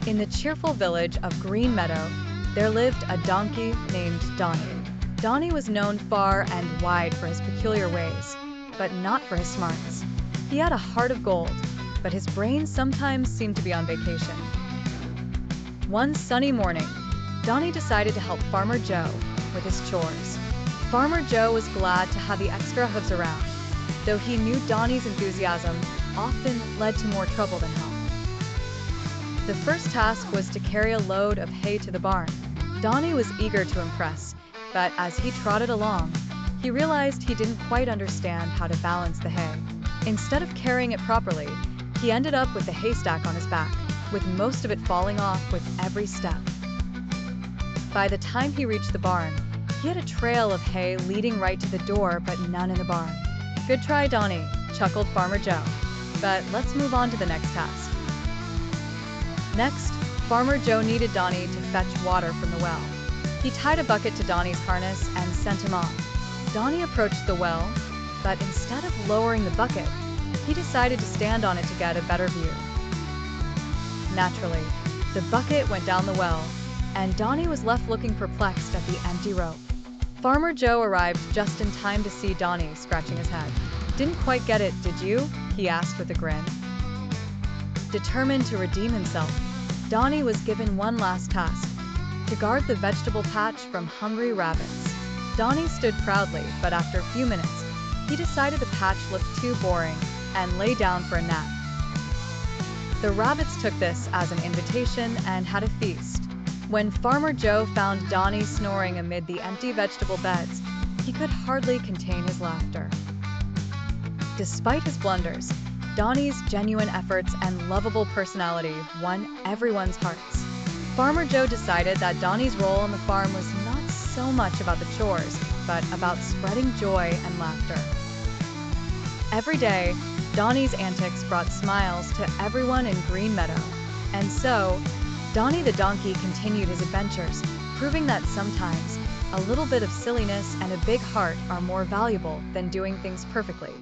In the cheerful village of Green Meadow, there lived a donkey named Donnie. Donnie was known far and wide for his peculiar ways, but not for his smarts. He had a heart of gold, but his brain sometimes seemed to be on vacation. One sunny morning, Donnie decided to help Farmer Joe with his chores. Farmer Joe was glad to have the extra hooves around, though he knew Donnie's enthusiasm often led to more trouble than help. The first task was to carry a load of hay to the barn. Donnie was eager to impress, but as he trotted along, he realized he didn't quite understand how to balance the hay. Instead of carrying it properly, he ended up with the haystack on his back, with most of it falling off with every step. By the time he reached the barn, he had a trail of hay leading right to the door, but none in the barn. "Good try, Donnie," chuckled Farmer Joe. "But let's move on to the next task." Next, Farmer Joe needed Donnie to fetch water from the well. He tied a bucket to Donnie's harness and sent him off. Donnie approached the well, but instead of lowering the bucket, he decided to stand on it to get a better view. Naturally, the bucket went down the well, and Donnie was left looking perplexed at the empty rope. Farmer Joe arrived just in time to see Donnie scratching his head. "Didn't quite get it, did you?" he asked with a grin. Determined to redeem himself, Donnie was given one last task: to guard the vegetable patch from hungry rabbits. Donnie stood proudly, but after a few minutes, he decided the patch looked too boring and lay down for a nap. The rabbits took this as an invitation and had a feast. When Farmer Joe found Donnie snoring amid the empty vegetable beds, he could hardly contain his laughter. Despite his blunders, Donnie's genuine efforts and lovable personality won everyone's hearts. Farmer Joe decided that Donnie's role on the farm was not so much about the chores, but about spreading joy and laughter. Every day, Donnie's antics brought smiles to everyone in Green Meadow. And so, Donnie the donkey continued his adventures, proving that sometimes a little bit of silliness and a big heart are more valuable than doing things perfectly.